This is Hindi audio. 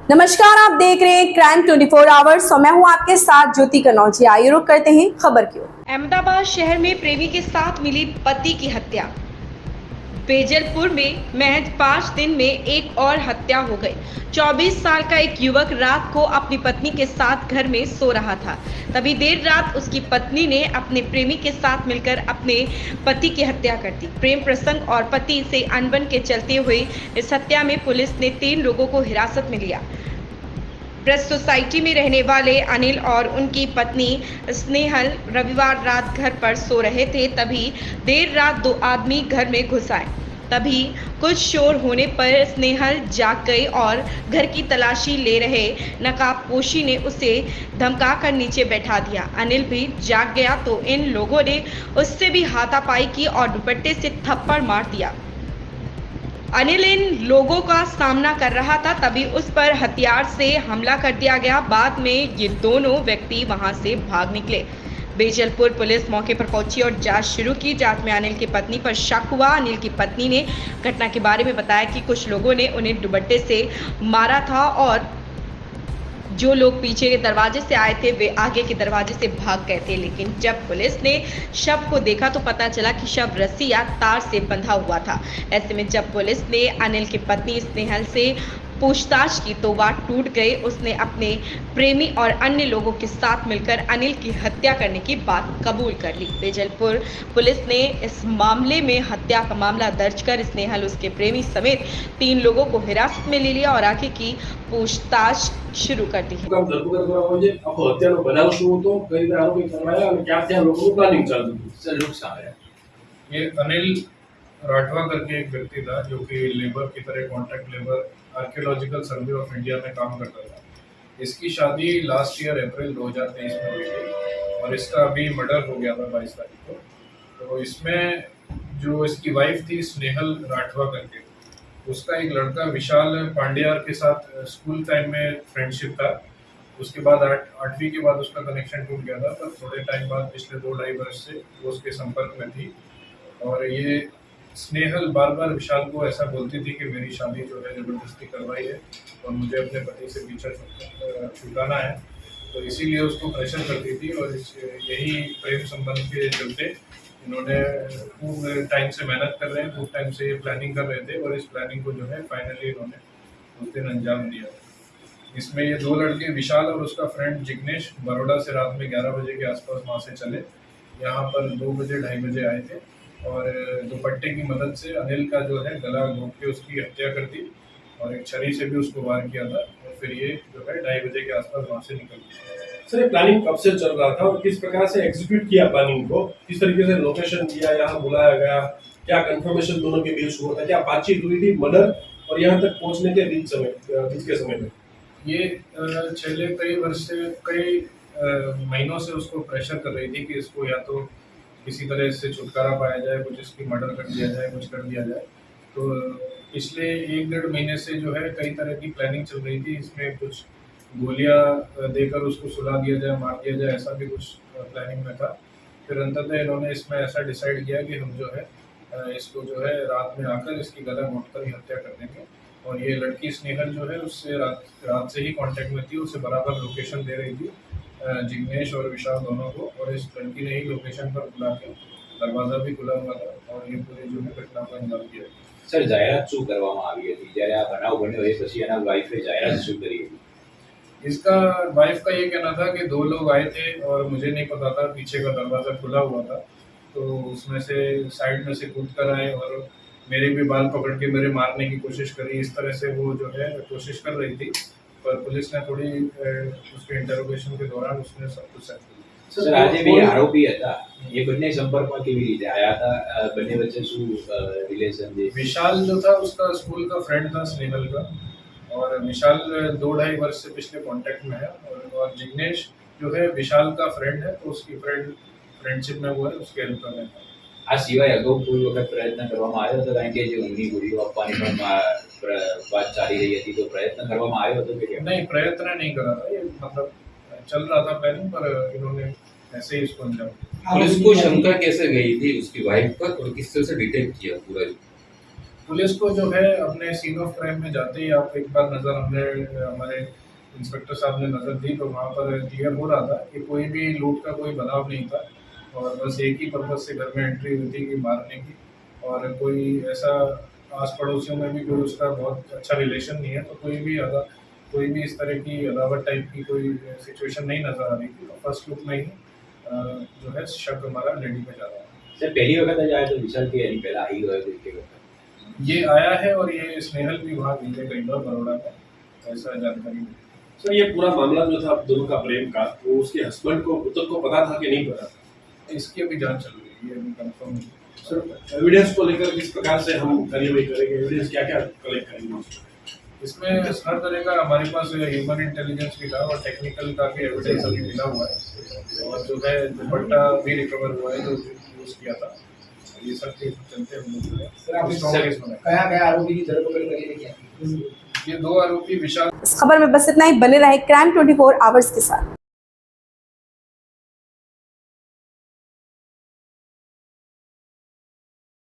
नमस्कार, आप देख रहे हैं क्राइम 24 आवर्स और मैं हूं आपके साथ ज्योति कनौजी। आइए रुक करते हैं खबर की ओर। अहमदाबाद शहर में प्रेमी के साथ मिली पति की हत्या। बेजलपुर में महज 5 दिन में एक और हत्या हो गई। 24 साल का एक युवक रात को अपनी पत्नी के साथ घर में सो रहा था। तभी देर रात उसकी पत्नी ने अपने प्रेमी के साथ मिलकर अपने पति की हत्या कर दी। प्रेम प्रसंग और पति से अनबन के चलते हुए इस हत्या में पुलिस ने 3 लोगों को हिरासत में लिया। प्रेस सोसाइटी में रहने वाले अनिल और उनकी पत्नी स्नेहल रविवार रात घर पर सो रहे थे। तभी देर रात 2 आदमी घर में घुस आए। तभी कुछ शोर होने पर स्नेहल जाग गई और घर की तलाशी ले रहे नकाबपोशी ने उसे धमकाकर नीचे बैठा दिया। अनिल भी जाग गया तो इन लोगों ने उससे भी हाथापाई की और दुपट्टे से थप्पड़ मार दिया। अनिल इन लोगों का सामना कर रहा था, तभी उस पर हथियार से हमला कर दिया गया। बाद में ये दोनों व्यक्ति वहां से भाग निकले। बेजलपुर पुलिस मौके पर पहुंची और जांच शुरू की। जांच में अनिल की पत्नी पर शक हुआ। अनिल की पत्नी ने घटना के बारे में बताया कि कुछ लोगों ने उन्हें दुपट्टे से मारा था और जो लोग पीछे के दरवाजे से आए थे वे आगे के दरवाजे से भाग गए थे। लेकिन जब पुलिस ने शव को देखा तो पता चला कि शव रस्सी या तार से बंधा हुआ था। ऐसे में जब पुलिस ने अनिल की पत्नी स्नेहल से पूछताछ की तो वह टूट गए। उसने अपने प्रेमी और अन्य लोगों के साथ मिलकर अनिल की हत्या करने की बात कबूल कर ली। बेजलपुर पुलिस ने इस मामले में हत्या का मामला दर्ज कर स्नेहल, उसके प्रेमी समेत 3 लोगों को हिरासत में ले लिया और आगे की पूछताछ शुरू कर दी है। ये अनिल राठवा करके एक व्यक्ति था जो कि लेबर की तरह contract labour archaeological survey of India में काम करता था। इसकी शादी लास्ट ईयर अप्रैल 2023 में हुई थी और इसका अभी मर्डर हो गया था 22 तारीख को। तो इसमें जो इसकी वाइफ थी स्नेहल राठवा करके, उसका एक लड़का विशाल पांड्यार के साथ स्कूल टाइम में फ्रेंडशिप था। उसके बाद 8वीं के बाद उसका कनेक्शन टूट गया था, पर थोड़े टाइम बाद पिछले 2-2.5 वर्ष से वो उसके संपर्क में थी। और ये स्नेहल बार बार विशाल को ऐसा बोलती थी कि मेरी शादी जो है जबरदस्ती करवाई है और मुझे अपने पति से पीछा छुड़ाना है, तो इसीलिए उसको प्रेशर करती थी। और यही प्रेम संबंध के चलते इन्होंने खूब टाइम से मेहनत कर रहे हैं, खूब टाइम से ये प्लानिंग कर रहे थे और इस प्लानिंग को जो है फाइनली इन्होंने उस दिन अंजाम दिया। इसमें ये 2 लड़के विशाल और उसका फ्रेंड जिग्नेश बड़ौदा से रात में 11 बजे के आसपास वहाँ से चले। यहाँ पर 2 बजे 2:30 बजे आए थे और दुपट्टे की मदद से अनिल का जो है गला घोंट के उसकी हत्या कर दी और एक छरी से भी उसको वार किया था और फिर ये जो है 2:30 बजे के आसपास वहाँ से निकल गया। सर, ये प्लानिंग कब से चल रहा था और किस प्रकार से एग्जीक्यूट किया प्लानिंग को? किस तरीके से लोकेशन दिया, यहाँ बुलाया गया, क्या कंफर्मेशन दोनों के बीच हुआ था, क्या बातचीत हुई थी मर्डर और यहाँ तक पहुँचने के बीच के समय में? ये पिछले कई महीनों से उसको प्रेशर कर रही थी कि इसको या तो किसी तरह इससे छुटकारा पाया जाए, कुछ इसकी मर्डर कर दिया जाए, कुछ कर दिया जाए। तो पिछले 1-1.5 महीने से जो है कई तरह की प्लानिंग चल रही थी। इसमें कुछ गोलियां देकर उसको सुला दिया जाए, मार दिया जाए, ऐसा भी कुछ प्लानिंग में था। फिर अंततः इन्होंने इसमें ऐसा डिसाइड किया कि हम जो है इसको जो है रात में आकर इसकी गला घोंटकर ही हत्या कर देंगे। और ये लड़की स्नेहल जो है उससे रात से ही कांटेक्ट में थी, उसे बराबर लोकेशन दे रही थी जिग्नेश और विशाल दोनों को। और इस लड़की ने ही लोकेशन पर बुला के दरवाजा भी खुला हुआ था और ये पूरी जो है घटना को अंजाम दिया। સર જાહેરાત શું કરવામાં આવી હતી જ્યારે આ બનાવ બન્યો એ પછી એના વાઇફે જાહેરાત શું કરી હતી? इसका वाइफ का ये कहना था कि 2 लोग आए थे और मुझे नहीं पता था, पीछे का दरवाजा खुला हुआ था, तो उसमें से साइड में से कूद कर आए और मेरे भी बाल पकड़ के मेरे मारने की कोशिश करी। इस तरह से वो जो है कोशिश कर रही थी, पर पुलिस ने थोड़ी उसके इंटरोगेशन के दौरान उसने सब कुछ सेट किया। સર આજે બે આરોપી હતા, એ બંને સંપર્કમાં કેવી રીતે આયા હતા? બંને વચ્ચે શું રિલેશન છે? विशाल जो था उसका स्कूल का फ्रेंड था स्नेहल का, और विशाल 2-2.5 वर्ष से पिछले कांटेक्ट में है। और जिग्नेश जो है विशाल का फ्रेंड है, तो उसकी फ्रेंडशिप में वो है, उसके हेल्प कर रहे हैं। આ સિવાય અગાઉ કોઈ વખત પ્રયત્ન કરવામાં આવ્યો હતો? કારણ કે જે ઊંઘની ગોળીઓ આપવાની પણ વાત ચાલી રહી હતી, તો પ્રયત્ન કરવામાં આવ્યો હતો કે કેમ? नहीं, प्रयत्न नहीं करा था, ये मतलब चल रहा था प्लानिंग, पर इन्होंने ऐसे ही इसको अंजाम दिया। पुलिस को शंका कैसे गई थी उसकी वाइफ पर और किस तरह से डिटेक्ट किया पूरा? पुलिस को जो है अपने सीन ऑफ क्राइम में जाते ही आप एक बार नज़र हमारे इंस्पेक्टर साहब ने नज़र दी तो वहाँ पर क्लियर हो रहा था कि कोई भी लूट का कोई बनाव नहीं था और बस एक ही पर्पज से घर में एंट्री हुई थी कि मारने की, और कोई ऐसा आस पड़ोसियों में भी कोई उसका बहुत अच्छा रिलेशन नहीं है, तो कोई भी इस तरह की अदावत टाइप की कोई सिचुएशन नहीं नज़र आ रही थी। फर्स्ट लुक में ही जो है शक हमारा लेडी पे जा रहा है। सर पहली वक्त आज आया तो विशाल की यानी पहला आई हुआ है देख के ये आया है और ये स्नेहल विभाग है इंदौर बड़ौदा का, ऐसा जानकारी मिली। सर ये पूरा मामला जो था दोनों का प्रेम का, वो उसके हस्बैंड को पुत्र को पता था कि नहीं पता था? इसकी अभी जांच चल रही है, ये अभी कंफर्म नहीं। सर एविडेंस को लेकर किस प्रकार से हम कार्रवाई करेंगे, एविडेंस क्या क्या कलेक्ट करेंगे? इसमें हर तरह का हमारे पास ह्यूमन इंटेलिजेंस भी था और टेक्निकल का भी एविडेंस अभी मिला हुआ है, और जो है दुपट्टा भी रिकवर हुआ है जो यूज़ किया था। ये सब चीज चलते हम लोग कया आरोपी की धरपकड़ करी है क्या? ये 2 आरोपी विशाल। इस खबर में बस इतना ही। बने रहे क्राइम 24 आवर्स के साथ।